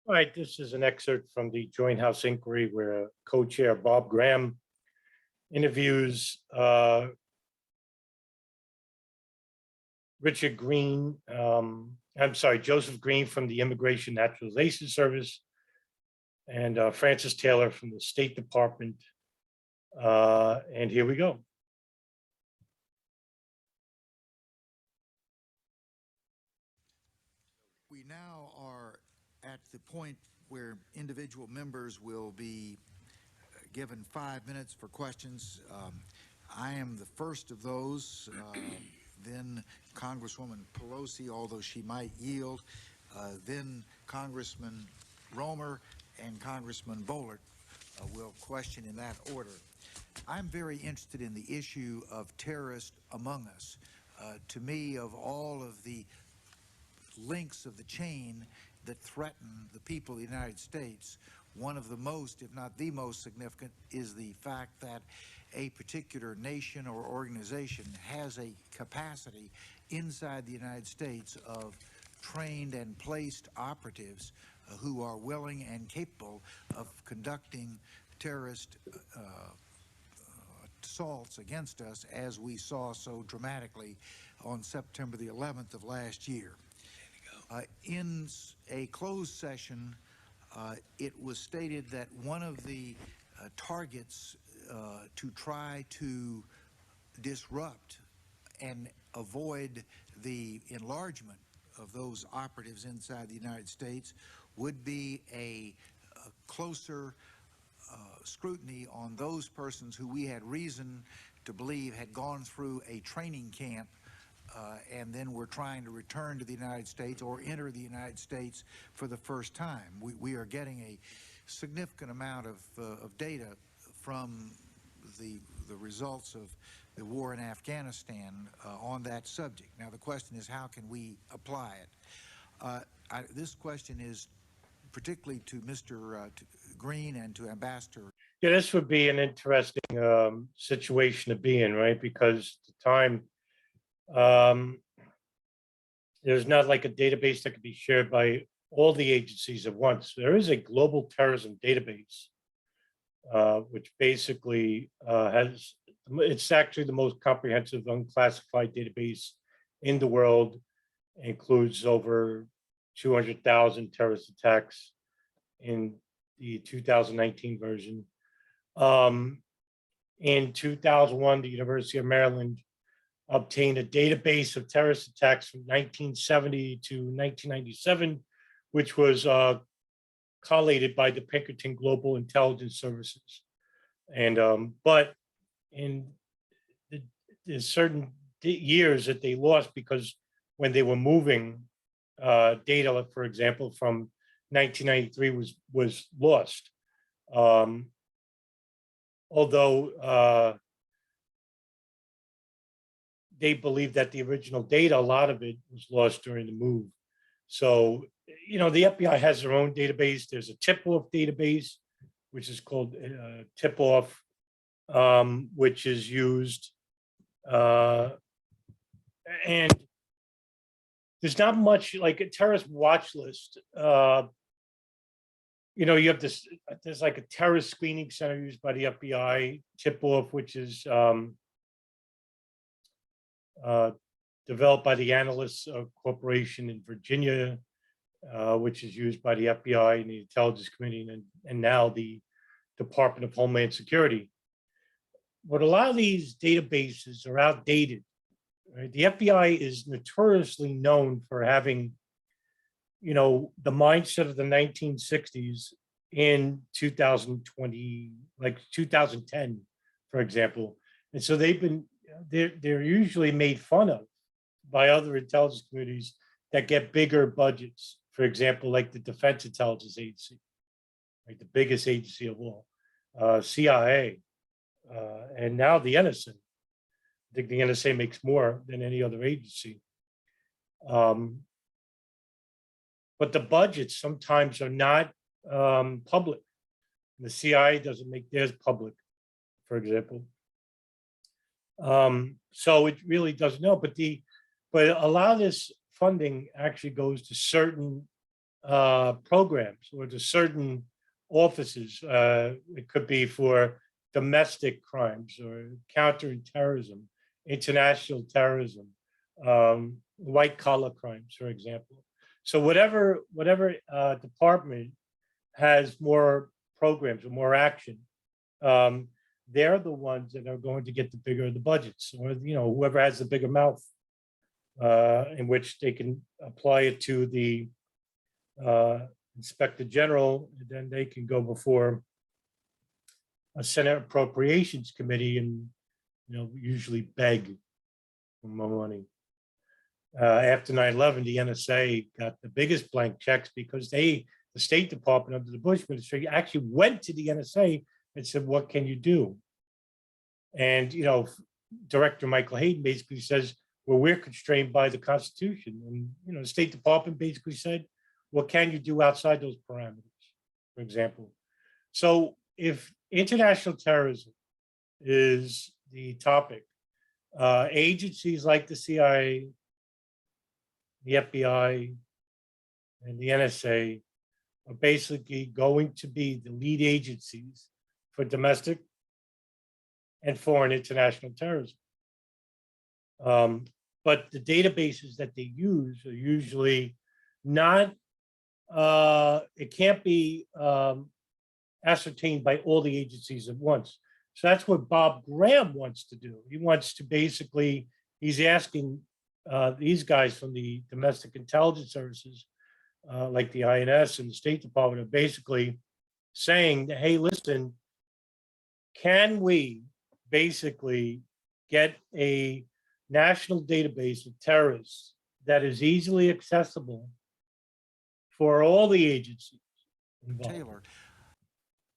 All right, this is an excerpt from the Joint House Inquiry where co-chair Bob Graham interviews Joseph Greene from the Immigration Naturalization Service and Francis Taylor from the State Department. And here we go. We now are at the point where individual members will be given 5 minutes for questions. I am the first of those, then Congresswoman Pelosi, although she might yield, then Congressman Romer and Congressman Bollert will question in that order. I'm very interested in the issue of terrorists among us. To me, of all of the links of the chain that threaten the people of the United States, one of the most, if not the most significant, is the fact that a particular nation or organization has a capacity inside the United States of trained and placed operatives who are willing and capable of conducting terrorist assaults against us, as we saw so dramatically on September the 11th of last year. In a closed session, it was stated that one of the targets to try to disrupt and avoid the enlargement of those operatives inside the United States would be a closer scrutiny on those persons who we had reason to believe had gone through a training camp and then we're trying to return to the United States or enter the United States for the first time. We are getting a significant amount of data from the results of the war in Afghanistan on that subject. Now the question is, how can we apply it? This question is particularly to Mr. Greene and to Ambassador. Yeah, this would be an interesting situation to be in, right? Because at the time, there's not like a database that could be shared by all the agencies at once. There is a global terrorism database, which basically it's actually the most comprehensive unclassified database in the world. It includes over 200,000 terrorist attacks in the 2019 version. In 2001, the University of Maryland obtained a database of terrorist attacks from 1970 to 1997, which was collated by the Pinkerton Global Intelligence Services. And but in there's certain years that they lost because when they were moving data, for example, from 1993 was lost. Although they believe that the original data, a lot of it was lost during the move. So, you know, the FBI has their own database. There's a tip-off database, which is called tip-off, which is used. And there's not much like a terrorist watch list. You know, you have this, there's like a terrorist screening center used by the FBI, tip-off, which is developed by the Analysts Corporation in Virginia, which is used by the FBI and the Intelligence Committee and now the Department of Homeland Security. But a lot of these databases are outdated. Right? The FBI is notoriously known for having, you know, the mindset of the 1960s in 2020, like 2010, for example. And so they're usually made fun of by other intelligence communities that get bigger budgets. For example, like the Defense Intelligence Agency, like the biggest agency of all, CIA, and now the NSA. I think the NSA makes more than any other agency. But the budgets sometimes are not public. The CIA doesn't make theirs public, for example. So it really doesn't know, but a lot of this funding actually goes to certain programs or to certain offices. It could be for domestic crimes or counterterrorism, international terrorism, white collar crimes, for example. So whatever department has more programs or more action, um, they're the ones that are going to get the bigger the budgets, or whoever has the bigger mouth, in which they can apply it to the inspector general, and then they can go before a Senate Appropriations Committee and usually beg for more money. After 9/11, the NSA got the biggest blank checks because the State Department under the Bush administration actually went to the NSA and said, "What can you do?" And Director Michael Hayden basically says, "Well, we're constrained by the Constitution," and the State Department basically said, "What can you do outside those parameters?" For example, so if international terrorism is the topic, agencies like the CIA, the FBI, and the NSA are basically going to be the lead agencies for domestic and foreign international terrorism. But the databases that they use are usually not, it can't be ascertained by all the agencies at once. So that's what Bob Graham wants to do. He wants to basically, he's asking these guys from the domestic intelligence services, like the INS and the State Department, are basically saying that, hey, listen, can we basically get a national database of terrorists that is easily accessible for all the agencies involved? Taylor,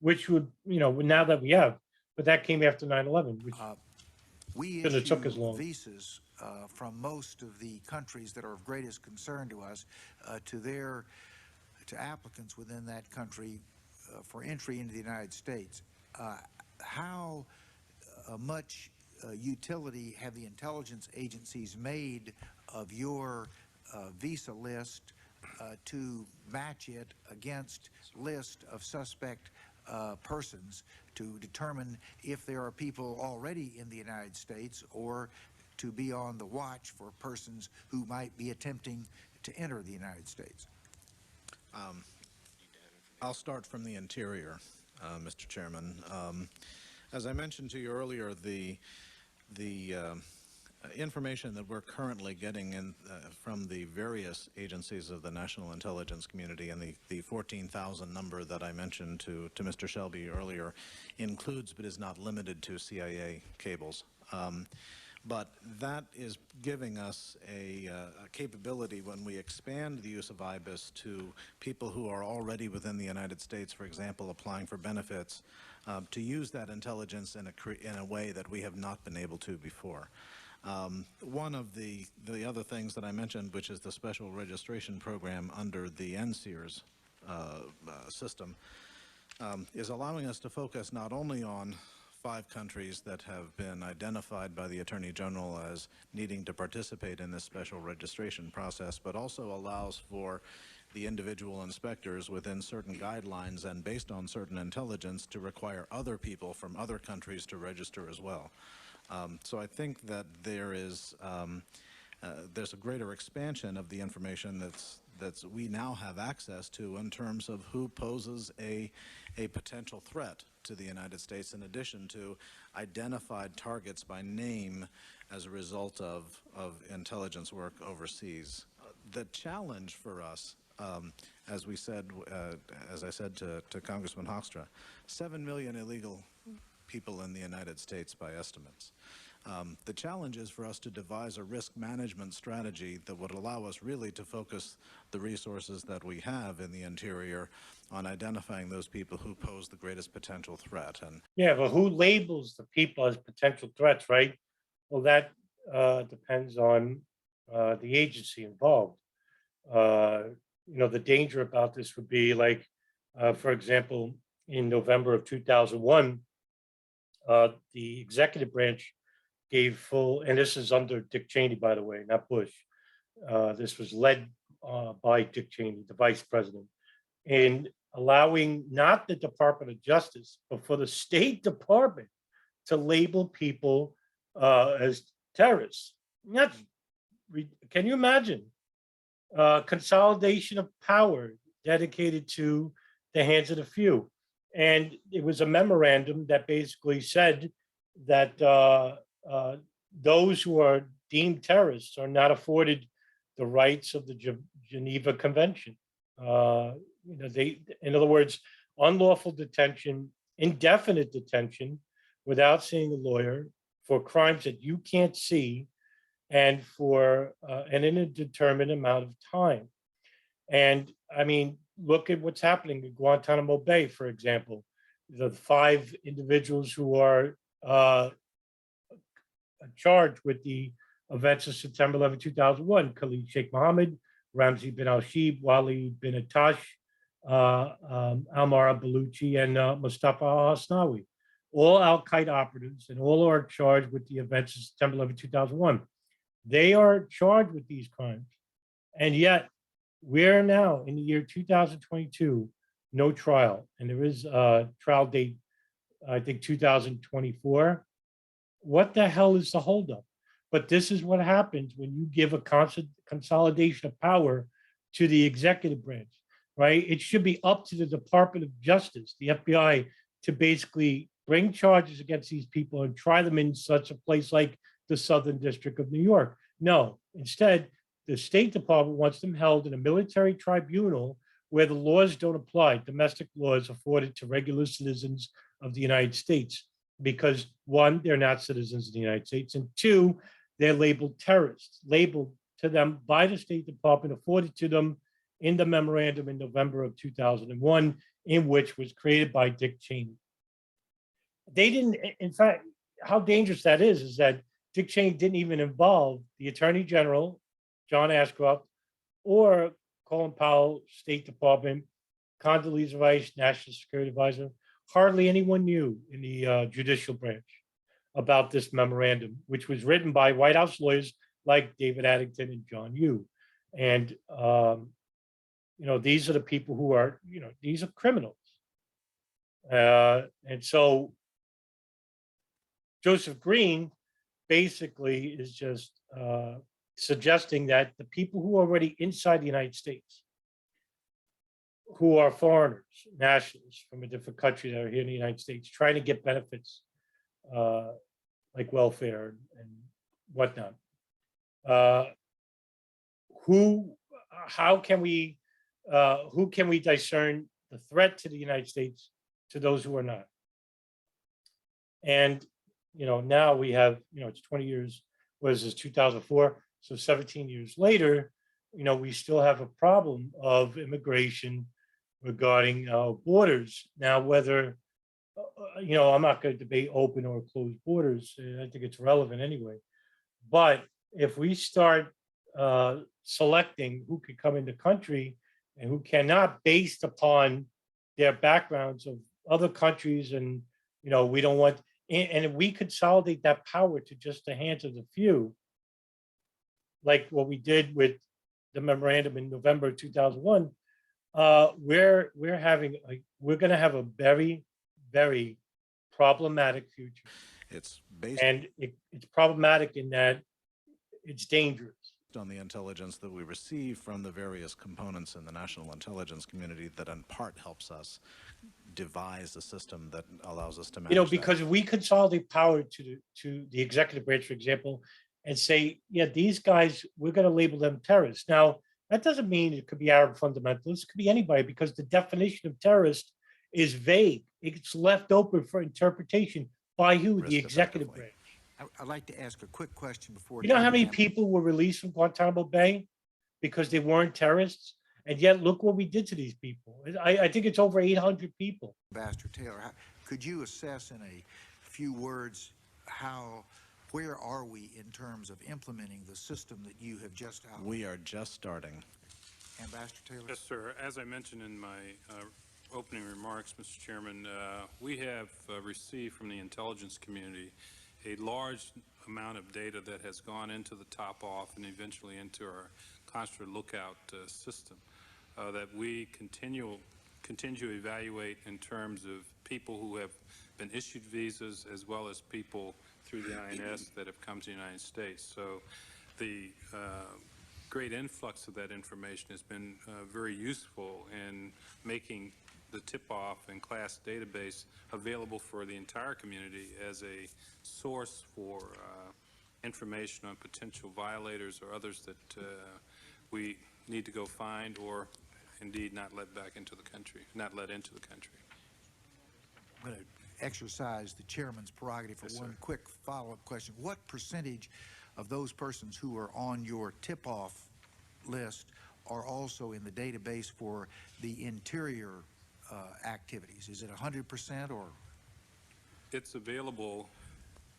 which would, now that we have, but that came after 9/11, which we shouldn't have took as issue long. visas from most of the countries that are of greatest concern to us to applicants within that country for entry into the United States. How much utility have the intelligence agencies made of your visa list to match it against list of suspect persons to determine if there are people already in the United States, or to be on the watch for persons who might be attempting to enter the United States? I'll start from the interior, Mr. Chairman. As I mentioned to you earlier, the information that we're currently getting in from the various agencies of the national intelligence community, and the 14,000 number that I mentioned to Mr. Shelby earlier, includes but is not limited to CIA cables. But that is giving us a capability when we expand the use of IBIS to people who are already within the United States, for example, applying for benefits, to use that intelligence in a way that we have not been able to before. One of the other things that I mentioned, which is the special registration program under the NSEERS system, is allowing us to focus not only on 5 countries that have been identified by the Attorney General as needing to participate in this special registration process, but also allows for the individual inspectors within certain guidelines and based on certain intelligence to require other people from other countries to register as well. So I think that there's a greater expansion of the information that we now have access to in terms of who poses a potential threat to the United States, in addition to identified targets by name as a result of intelligence work overseas. The challenge for us, as I said to Congressman Hoekstra, 7 million illegal people in the United States by estimates. The challenge is for us to devise a risk management strategy that would allow us really to focus the resources that we have in the interior on identifying those people who pose the greatest potential threat. And Yeah, but who labels the people as potential threats, right? Well, that depends on the agency involved. The danger about this would be like, for example, in November of 2001, the executive branch gave full, and this is under Dick Cheney, by the way, not Bush. This was led by Dick Cheney, the vice president, in allowing not the Department of Justice, but for the State Department to label people as terrorists. That's, can you imagine consolidation of power dedicated to the hands of the few? And it was a memorandum that basically said that those who are deemed terrorists are not afforded the rights of the Geneva Convention. In other words, unlawful detention, indefinite detention without seeing a lawyer for crimes that you can't see and for an indeterminate amount of time. And I mean, look at what's happening in Guantanamo Bay, for example. The 5 individuals who are charged with the events of September 11, 2001, Khalid Sheikh Mohammed, Ramzi bin Al-Shib, Wali bin Atash, Almar Baluchi, and Mustafa Al-Hasnawi, all Al-Qaeda operatives, and all are charged with the events of September 11, 2001. They are charged with these crimes. And yet, we're now in the year 2022, no trial. And there is a trial date, I think 2024. What the hell is the holdup? But this is what happens when you give a consolidation of power to the executive branch, right? It should be up to the Department of Justice, the FBI, to basically bring charges against these people and try them in such a place like the Southern District of New York. No, instead, the State Department wants them held in a military tribunal where the laws don't apply, domestic laws afforded to regular citizens of the United States, because 1, they're not citizens of the United States, and 2, they're labeled terrorists, labeled to them by the State Department, afforded to them in the memorandum in November of 2001, in which was created by Dick Cheney. They didn't, in fact, how dangerous that is that Dick Cheney didn't even involve the Attorney General, John Ashcroft, or Colin Powell, State Department, Condoleezza Rice, National Security Advisor. Hardly anyone knew in the judicial branch about this memorandum, which was written by White House lawyers like David Addington and John Yoo. And, these are the people who are, these are criminals. And so Joseph Greene basically is just suggesting that the people who are already inside the United States, who are foreigners, nationals from a different country that are here in the United States, trying to get benefits like welfare and whatnot. Who can we discern the threat to the United States to those who are not? And now we have, it's 20 years, what is this, 2004? So 17 years later, we still have a problem of immigration regarding borders. Now, whether, I'm not going to debate open or closed borders. I think it's relevant anyway. But if we start selecting who could come in the country and who cannot, based upon their backgrounds of other countries, and, we don't want, and if we consolidate that power to just the hands of the few, like what we did with the memorandum in November 2001, we're going to have a very, very problematic future. It's based it's problematic in that it's dangerous. On the intelligence that we receive from the various components in the national intelligence community that in part helps us devise a system that allows us to manage because if we consolidate power to the executive branch, for example, and say, yeah, these guys, we're going to label them terrorists. Now, that doesn't mean it could be Arab fundamentalists, it could be anybody, because the definition of terrorist is vague. It's left open for interpretation by who? The executive branch. I'd like to ask a quick question before. You know how many people were released from Guantanamo Bay because they weren't terrorists? And yet, look what we did to these people. I think it's over 800 people. Ambassador Taylor, could you assess in a few words where are we in terms of implementing the system that you have just outlined? We are just starting. Ambassador Taylor? Yes, sir. As I mentioned in my opening remarks, Mr. Chairman, we have received from the intelligence community a large amount of data that has gone into the top off and eventually into our consular lookout system that we continue to evaluate in terms of people who have been issued visas as well as people through the INS that have come to the United States. So the great influx of that information has been very useful in making the tip-off and class database available for the entire community as a source for information on potential violators or others that we need to go find or indeed not let back into the country, not let into the country. I'm going to exercise the chairman's prerogative for one quick follow-up question. What percentage of those persons who are on your tip-off list are also in the database for the interior activities? Is it 100% or? It's available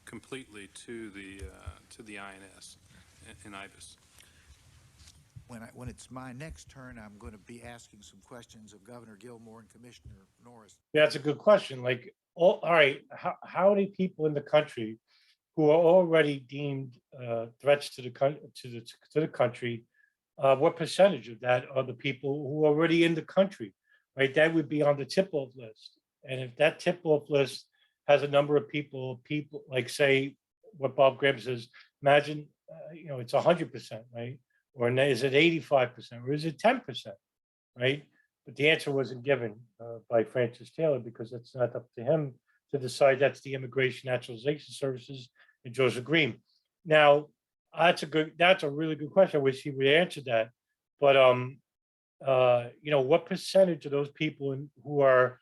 completely to the INS and IBIS. When it's my next turn, I'm going to be asking some questions of Governor Gilmore and Commissioner Norris. Yeah, that's a good question. Like, all right, how many people in the country who are already deemed threats to the country? What percentage of that are the people who are already in the country? Right, that would be on the tip-off list. And if that tip-off list has a number of people like, say, what Bob Graham says, imagine, it's 100%, right? Or is it 85%, or is it 10%, right? But the answer wasn't given by Francis Taylor, because it's not up to him to decide. That's the Immigration Naturalization Services and Joseph Greene. Now, that's a really good question. I wish he would answer that. But what percentage of those people who are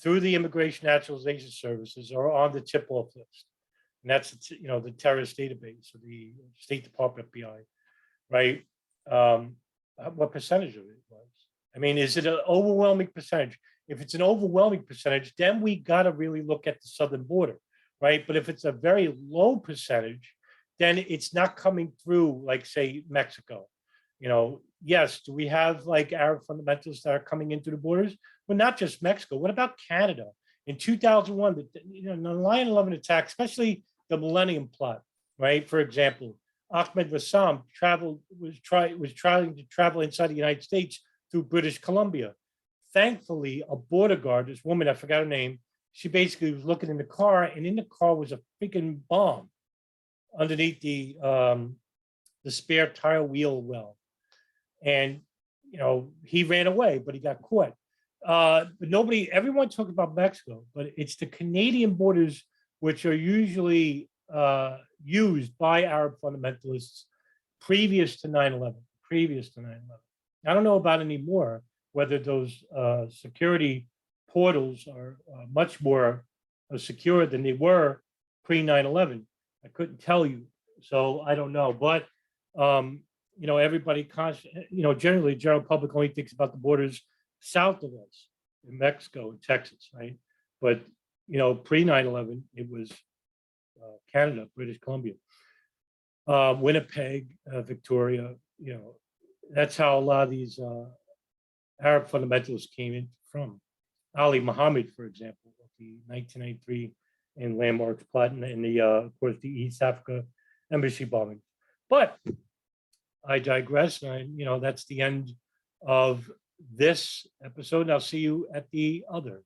through the Immigration Naturalization Services are on the tip-off list? And that's the terrorist database of the State Department FBI, right? What percentage of it was? I mean, is it an overwhelming percentage? If it's an overwhelming percentage, then we got to really look at the southern border, right? But if it's a very low percentage, then it's not coming through, like, say, Mexico. Yes, do we have like Arab fundamentalists that are coming into the borders? Well, not just Mexico. What about Canada? In 2001, the 9/11 attack, especially the Millennium Plot, right? For example, Ahmed Wassam was trying to travel inside the United States through British Columbia. Thankfully, a border guard, this woman, I forgot her name, she basically was looking in the car, and in the car was a freaking bomb underneath the spare tire wheel well. And, he ran away, but he got caught. But everyone talked about Mexico, but it's the Canadian borders which are usually used by Arab fundamentalists previous to 9/11. I don't know about anymore, whether those security portals are much more secure than they were pre-9/11. I couldn't tell you, so I don't know. But everybody, generally, the general public only thinks about the borders south of us in Mexico and Texas, right? But pre-9/11, it was Canada, British Columbia, Winnipeg, Victoria. That's how a lot of these Arab fundamentalists came in from. Ali Muhammad, for example, of the 1993 and Landmarks plot, and of course, the East Africa embassy bombing. But I digress, and that's the end of this episode. And I'll see you at the other.